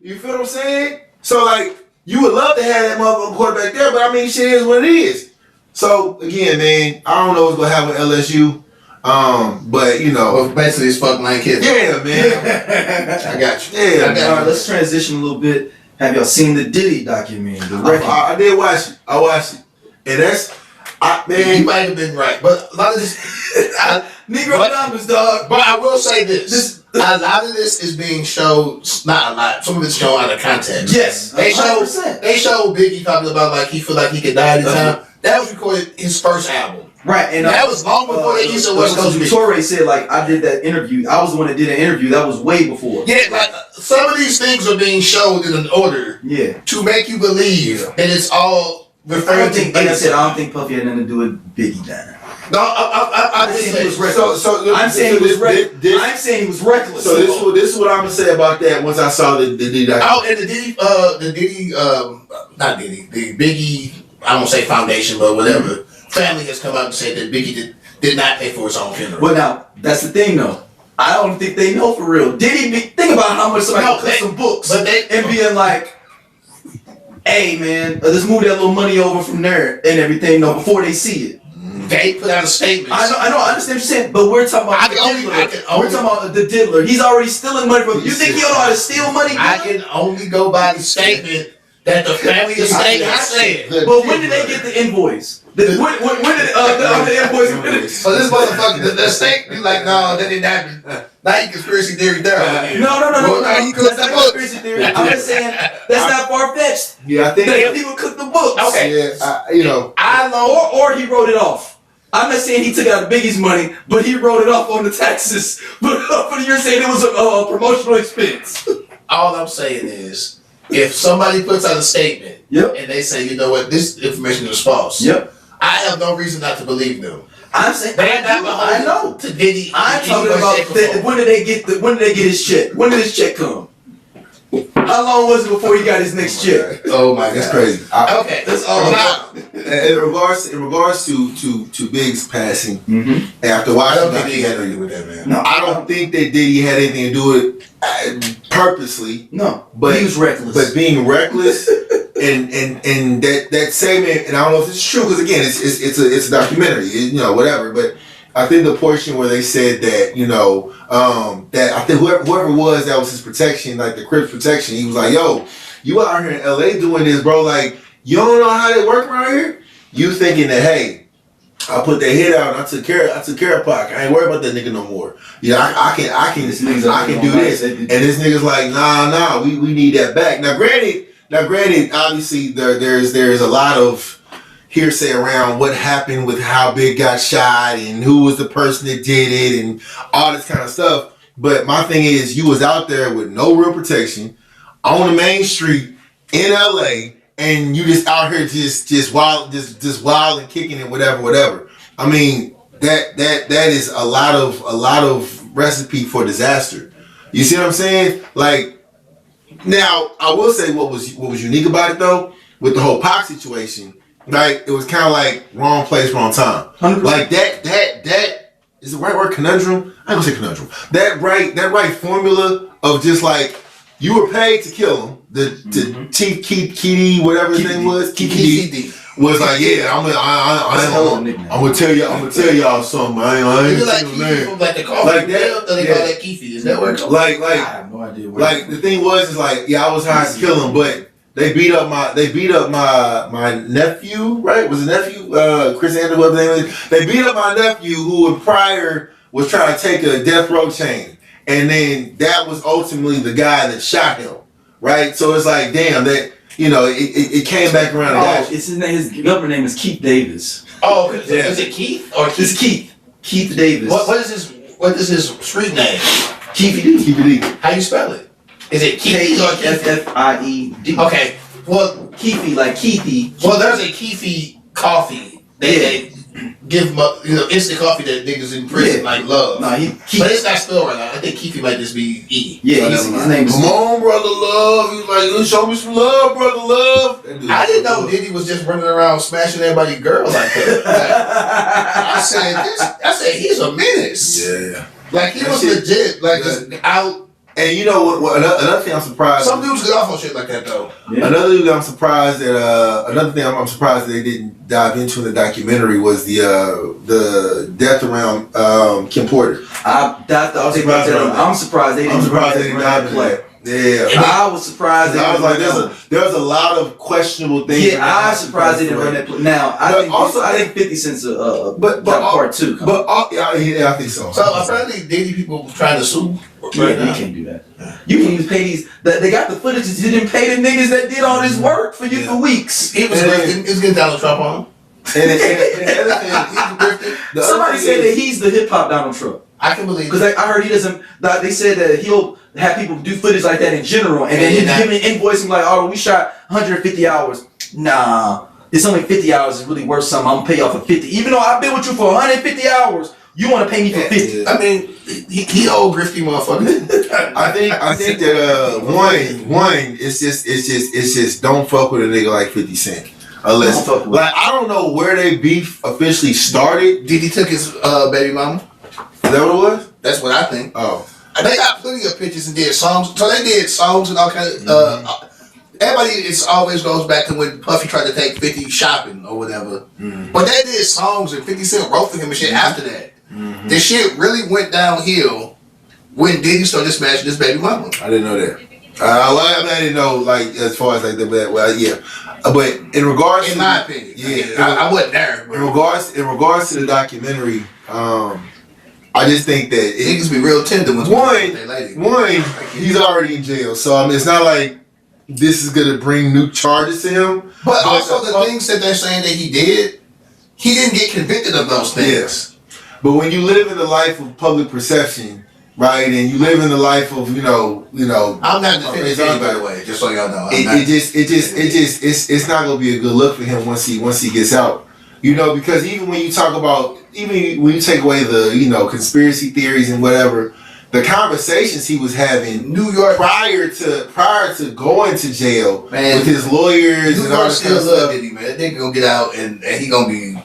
You feel what I'm saying? So like, you would love to have that motherfucking quarterback there, but I mean, shit is what it is. So again, man, I don't know what's gonna happen with LSU. But you know, well, basically it's fucking like kids. Yeah, man. I got you. Yeah, I got you. All right, let's transition a little bit. Have y'all seen the Diddy documentary? I did watch it. I watched it, and man, you might have been right, but a lot of this, Negro numbers, dog. But I will say this. A lot of this is being shown, not a lot, some of it's shown out of context. Yes, they showed Biggie talking about like he feel like he could die anytime. That was recorded his first album. Right, and that was long before the East and West Coast. Torre said like I did that interview. I was the one that did an interview. That was way before. Yeah, like some of these things are being shown in an order. Yeah. To make you believe that it's all referring to. Like I said, I don't think Puffy had nothing to do with Biggie dying. No, I'm saying he was reckless. I'm saying he was reckless. I'm saying he was reckless. So this is what I'm gonna say about that. Once I saw the Diddy. Oh, and the Biggie. I won't say foundation, but whatever. Family has come out and said that Biggie did not pay for his own funeral. Well, now that's the thing, though. I don't think they know for real. Diddy, think about how much somebody cut some books, and being like, "Hey, man, let's move that little money over from there and everything." No, before they see it. They put out a statement. I know, I understand what you're saying, but we're talking about we're talking about the diddler. He's already stealing money from you. Think he don't know how to steal money? I can only go by the statement that the family estate has said. But when did they get the invoice? When did the invoice? So this motherfucker, the state be like, no, that didn't happen. Now you conspiracy theory there. No. That's not conspiracy theory. I'm just saying that's not far fetched. Yeah, I think he would cook the books. Okay. Yeah, I know, or he wrote it off. I'm not saying he took out Biggie's money, but he wrote it off on the taxes. But you're saying it was a promotional expense. All I'm saying is, if somebody puts out a statement and they say, you know what, this information is false. I have no reason not to believe them. I'm saying I know. To Diddy, I'm talking about when did they get his check? When did his check come? How long was it before he got his next check? Oh my God, that's crazy. Okay, that's all. In regards to Big's passing, after watching, I don't think he had anything to do with that, man. No, I don't think that Diddy had anything to do with it purposely. No, but he was reckless. But being reckless, and that statement, and I don't know if it's true because again, it's a documentary, whatever, but. I think the portion where they said that, that I think whoever it was that was his protection, like the Crips protection, he was like, yo, you out here in LA doing this, bro, like, you don't know how they work around here? You thinking that, hey, I put that hit out and I took care of Pac. I ain't worried about that nigga no more. I can do this. And this nigga's like, nah, we need that back. Now granted, obviously there's a lot of hearsay around what happened with how Big got shot and who was the person that did it and all this kind of stuff. But my thing is, you was out there with no real protection on the main street in LA, and you just out here just wild and kicking it, whatever. I mean, that is a lot of recipe for disaster. You see what I'm saying? Like, now I will say what was unique about it though, with the whole Pac situation. Like, it was kind of like wrong place, wrong time. 100%. Like that is the right word, conundrum? I ain't gonna say conundrum. That right formula of just like, you were paid to kill him. The Chief Keedy, whatever his name was, Keedy was like, yeah, I'm gonna tell y'all something. I ain't like Keefe from like the coffee. Like that, they call that Keefe. Is that what? Like I have no idea. Like the thing was like, yeah, I was hired to kill him, but they beat up my nephew, right? Was it nephew? Chris Andrew, whatever his name is. They beat up my nephew who prior was trying to take a death row chain. And then that was ultimately the guy that shot him. Right? So it's like, damn, that it came back around. It's his name, his government name is Keith Davis. Oh, is it Keith or Keith? It's Keith. Keith Davis. What is his street name? Keefy D. How you spell it? Is it Keefy or K-E-F-F-I-E-D? Okay. Well, Keefy, like Keithy. Well, there's a Keefy coffee. They give instant coffee that niggas in prison like love. No, but it's not spelled right now. I think Keefy might just be E. Yeah, his name is. Come on, brother love. He's like, show me some love, brother love. I didn't know Diddy was just running around smashing everybody's girl like that. I said he's a menace. Yeah. Like he was legit, like just out And you know what? Another thing I'm surprised. Some dudes get off on shit like that though. Yeah. Another thing I'm surprised that. Another thing I'm surprised that they didn't dive into in the documentary was the death around Kim Porter. I'm surprised they didn't dive into that. Yeah, I was surprised. I was like, there's a lot of questionable things. Yeah, I was surprised they didn't run that play. Now, I think 50 Cent's part two. Yeah, I think so. So apparently, Diddy people trying to sue. Yeah, you can't do that. You can't even pay these. They got the footage. You didn't pay the niggas that did all this work for you for weeks. He was getting Donald Trump on him. And the other thing, somebody said that he's the hip hop Donald Trump. I can believe because I heard he doesn't. They said that he'll have people do footage like that in general, and then he'll give me an invoice and like, oh, we shot 150 hours. Nah, it's only 50 hours. It's really worth something. I'm gonna pay y'all for 50, even though I've been with you for 150 hours. You want to pay me for 50? I mean, he old grifty motherfucker. I think that one, it's just don't fuck with a nigga like 50 Cent. Unless I don't know where they beef officially started. Diddy took his baby mama. Is that what it was? That's what I think. Oh. They got plenty of pictures and did songs. So they did songs and all kind of. Everybody, it always goes back to when Puffy tried to take 50 shopping or whatever. But they did songs and 50 Cent wrote for him and shit after that. The shit really went downhill when Diddy started smashing his baby mama. I didn't know that. I didn't know like as far as like the but in regards in my opinion, I wasn't there. In regards to the documentary, I just think that niggas be real tender with one, he's already in jail, so I mean it's not like this is gonna bring new charges to him. But also the things that they're saying that he didn't get convicted of those things. Yes. But when you live in the life of public perception, right, and you live in the life of you know, I'm not defending Diddy, by the way, just so y'all know. It's not gonna be a good look for him once he gets out, you know, because even when you talk about when you take away the conspiracy theories and whatever, the conversations he was having New York prior to going to jail, man, with his lawyers New and all York still love Diddy, man. That nigga gonna get out and he'll be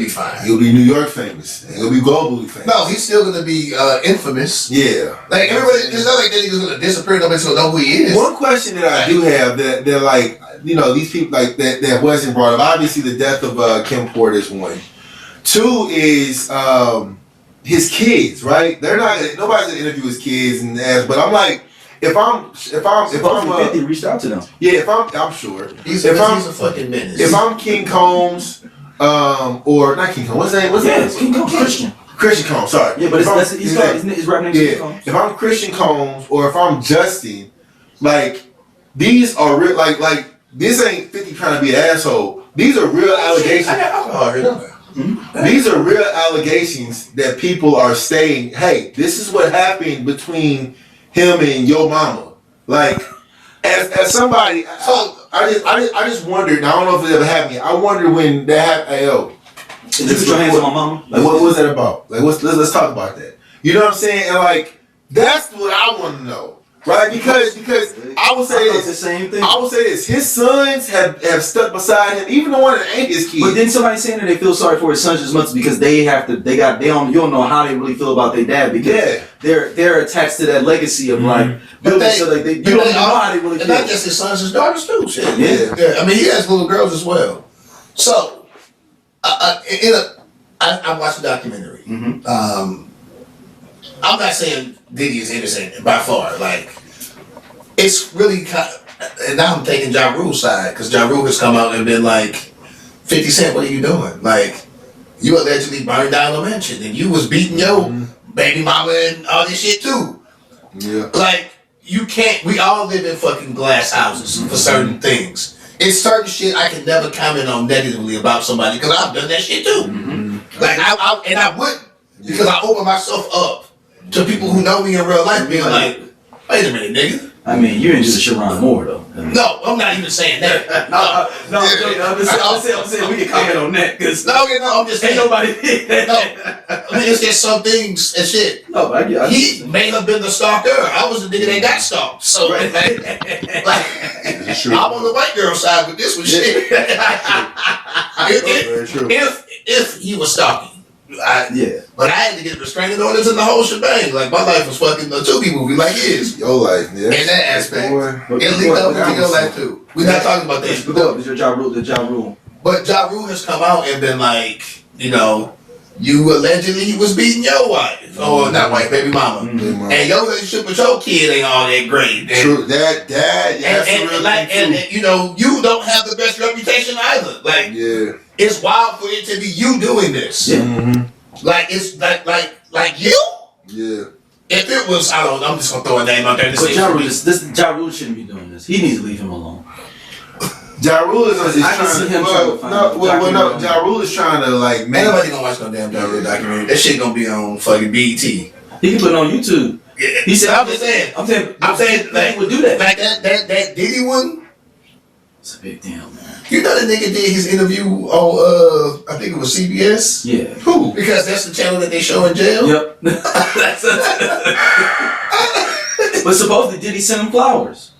fine. He'll be New York famous. He'll be globally famous. No, he's still gonna be infamous. Yeah. Like everybody, it's not like that nigga's gonna disappear. Nobody's gonna know who he is. One question that I do have that like these people like that wasn't brought up. Obviously, the death of Kim Porter is one. Two is his kids. Right? Nobody's gonna interview his kids and ask. But I'm like, if I'm 50 reached out to them. Yeah, I'm sure. He's a fucking menace. If I'm King Combs. Or not King Combs. What's his name? It's King Combs. Christian Combs. Sorry. Yeah, but his rap name is King Combs. If I'm Christian Combs or if I'm Justin, like these are real. Like this ain't 50 trying to be an asshole. These are real allegations. I got alcohol here. These are real allegations that people are saying. Hey, this is what happened between him and your mama. Like as somebody. So, I just wondered, and I don't know if it ever happened yet. I wondered when that happened. Hey, yo, you put your hands on my mama? Like, what was that about? Like, let's talk about that. You know what I'm saying? And like, that's what I want to know, right? Because I would say this. The same thing. I would say this. His sons have stuck beside him, even the one that ain't his kid. But then somebody saying that they feel sorry for his sons as much because you don't know how they really feel about their dad because they're attached to that legacy of like. But you don't know how they really feel. And not just his sons, his daughters too. Shit. Yeah. I mean, he has little girls as well. So, I watched the documentary. I'm not saying Diddy is innocent by far. Like, it's really and now I'm taking Ja Rule's side because Ja Rule has come out and been like, 50 Cent, what are you doing? Like, you allegedly burned down a mansion and you was beating your baby mama and all this shit too. Yeah. Like, we all live in fucking glass houses for certain things. It's certain shit I can never comment on negatively about somebody because I've done that shit too. Like, I wouldn't because I open myself up to people who know me in real life being like, wait a minute, nigga. I mean, you ain't just Sharon Moore though. No, I'm not even saying that. I'm saying we can comment on that because I'm just saying ain't nobody. I mean, it's just some things and shit. No, he may have been the stalker. I was the nigga that got stalked. So, like, I'm on the white girl side with this one shit. If he was stalking, But I had to get restraining orders and the whole shebang. Like my life was fucking a Tubi movie, like his. Your life, yeah. In that aspect, Boy. it leaked up into your life too. We're not talking about that. It's your Ja Rule. But Ja Rule has come out and been like, you know, you allegedly was beating your wife, or not wife, baby mama, and your relationship with your kid ain't all that great. True, that's and you know, you don't have the best reputation either. Like, it's wild for it to be you doing this. Yeah. Like it's like you. Yeah. If it was, I don't know, I'm just gonna throw a name out there. But Ja Rule shouldn't be doing this. He needs to leave him alone. Ja Rule is I can see him trying to find Ja Rule is trying to like ain't nobody gonna watch no damn Ja Rule documentary. That shit gonna be on fucking BET. He can put it on YouTube. Yeah. He said, I'm saying like would do that. Like that Diddy one. It's a big deal, man. You know that nigga did his interview on I think it was CBS. Yeah. Who? Because that's the channel that they show in jail. Yep. But supposedly Diddy sent him flowers.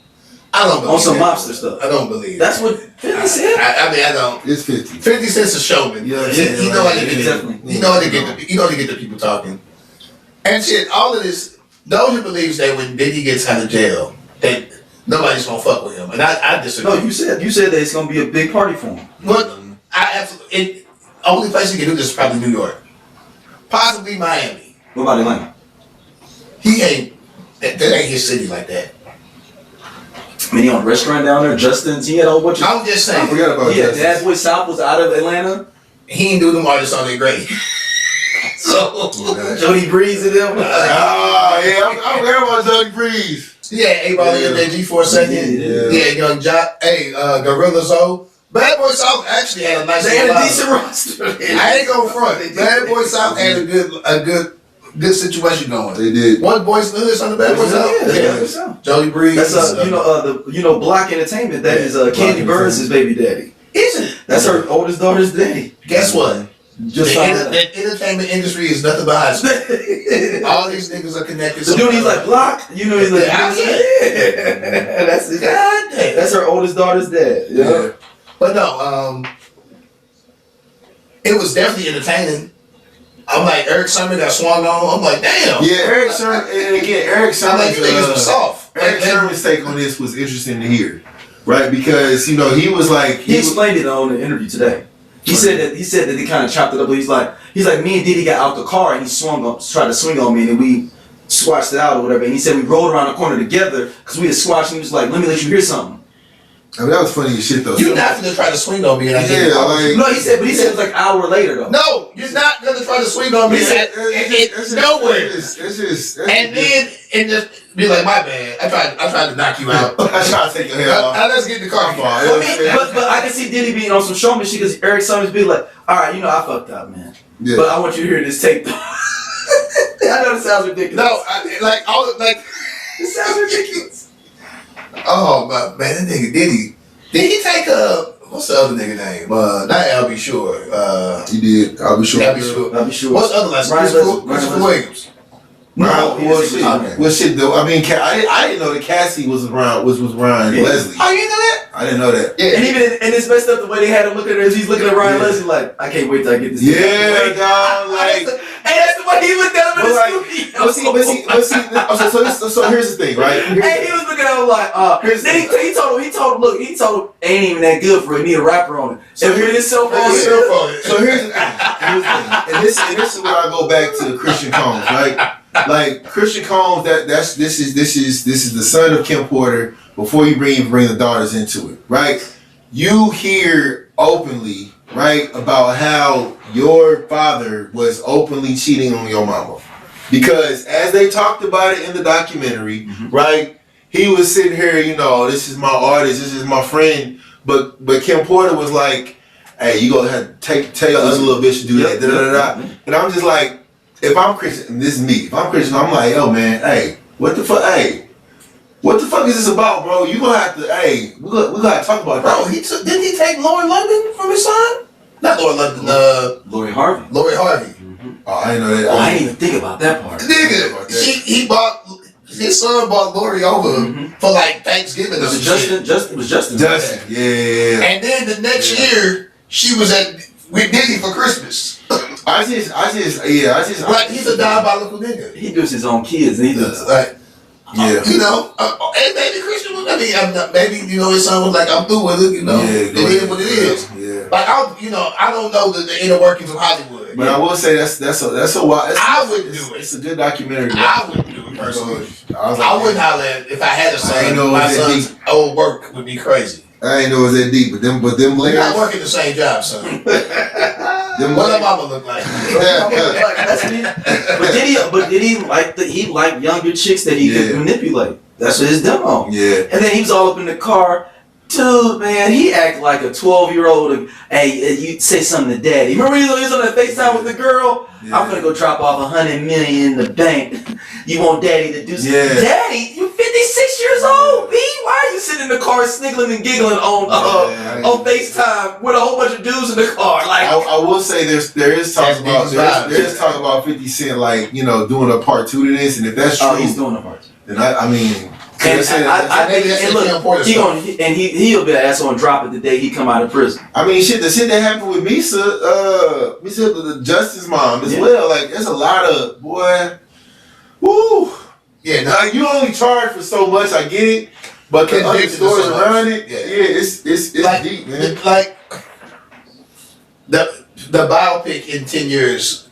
I don't believe on some that. mobster stuff. I don't believe That's that. what 50 said. I mean, I don't. It's 50. 50 Cent's a showman. Yeah, he know how to get definitely. He know how to get the people talking. And shit, all of this. Doja believes that when Diddy gets out of jail, that nobody's gonna fuck with him, and I disagree. No, you said that it's gonna be a big party for him. But I absolutely. Only place he can do this is probably New York, possibly Miami. What about Atlanta? He ain't. That ain't his city like that. I mean, he on a restaurant down there. Justin's. He had a whole bunch of. I'm just saying. I forgot about Yeah, that. Dad's Boy South was out of Atlanta. He ain't do them artists on their grade. So Jody Breeze and them. I forgot about Jody Breeze. yeah, A-Ball in that G for a second. Yeah, Young Jock. Hey, Gorilla Zoe. Bad Boy South actually had a nice. They had a lineup. decent roster. I ain't going front. Bad Boy South had a good situation going. They did. One Boys in the Hood on the Bad Boy South. Yeah. Jody Breeze. That's Block Entertainment. That is Candy Burns' baby daddy. Isn't it? That's her oldest daughter's daddy. Guess what? Just The entertainment industry is nothing but high school. All these niggas are connected. The dude, he's like Block. You know, he's like that's his. God damn. That's her oldest daughter's dad. Yeah. But no, it was definitely entertaining. I'm like, Eric Sermon got swung on. I'm like, damn. Yeah, Eric Sermon, and again, Eric Sermon. I'm like, you niggas was soft. Eric Sermon's take on this was interesting to hear, right? Because he was like he explained it on the interview today. He said that they kind of chopped it up. He's like me and Diddy got out the car and he tried to swing on me and we squashed it out or whatever. And he said we rolled around the corner together because we had squashed. And he was like, "Let me let you hear something." I mean, that was funny as shit though. You're not gonna try to swing on me, and I like no. He said it was like an hour later though. No, you're not gonna try to swing on me. It's nowhere. And just be like, my bad. I tried to knock you out. I tried to take your hair off. Let's get in the car. But I can see Diddy being on some showmanship because Eric Summers be like, all right, I fucked up, man. Yeah. But I want you to hear this tape though. I know it sounds ridiculous. No, it sounds ridiculous. Oh man, that nigga Diddy. Did he take what's the other nigga name? Not LB Shore. He did. I'll be sure. I'll be sure. What's the other last? Christopher Williams. No, well, shit though. I mean, I didn't know that Cassie was Ryan Leslie. Oh, you didn't know that? I didn't know that. Yeah. And it's messed up the way they had him look at her as he's looking at Ryan Leslie like, I can't wait till I get this. Yeah, dog. Like, hey, that's the way he looked at him in the studio. So here's the thing, right? Hey, he was looking at him like, then he told him, ain't even that good for it. Need a rapper on it. So here's his cell phone. So here's the thing. And this is where I go back to Christian Combs, right? Like Christian Combs, this is the son of Kim Porter. Before you bring the daughters into it, right? You hear openly, right, about how your father was openly cheating on your mama, because as they talked about it in the documentary, right? He was sitting here, this is my artist, this is my friend, but Kim Porter was like, hey, you gonna have to tell your other little bitch to do that, and I'm just like, if I'm Christian, and this is me, if I'm Christian, I'm like, yo man, hey, what the fuck is this about, bro? You gonna have to, we gotta talk about that. Bro, didn't he take Lauren London from his son? Not Lauren London, Lori Harvey. Oh, I didn't know that. I didn't even think about that part. Nigga, his son bought Lori over for like Thanksgiving or some shit. It was Justin. Yeah. And then the next year, she was with Diddy for Christmas. Like he's a diabolical nigga. He does his own kids. And he does like. Yeah. You know, and maybe Christian. I mean, maybe his son was like, "I'm through with it." You know, it is what it is. Yeah. Like I don't know the inner workings of Hollywood. But I will say that's a wild. I wouldn't do it. It's a good documentary. I wouldn't do it personally. I wouldn't holler at if I had a son. My son's old work would be crazy. I ain't know it was that deep, but them We're not working the same job, son. What that mama look like? But did he like younger chicks that he could manipulate? That's what his demo. Yeah. And then he was all up in the car. Dude, man, he acted like a 12-year-old. Hey, you say something to daddy. Remember he was on that FaceTime with the girl? Yeah. I'm gonna go drop off $100 million in the bank. You want daddy to do something? Yeah. Daddy, you 56 years old, B. Why are you sitting in the car sniggling and giggling on FaceTime with a whole bunch of dudes in the car? Like I will say there is talk about 50 Cent doing a part 2 to this, and if that's true, he's doing a part 2. Then I mean. He'll be an asshole and drop it the day he come out of prison. I mean, the shit that happened with Misa, the Justice mom as well. Like, there's a lot of woo. Yeah, now you only charge for so much. I get it, but the other stories around it, it's like, deep, man. Like the biopic in 10 years,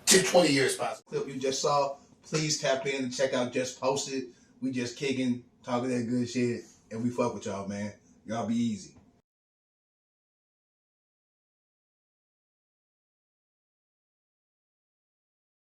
20 years possible. Clip you just saw. Please tap in and check out Just Posted. We just kicking, talking that good shit, and we fuck with y'all, man. Y'all be easy.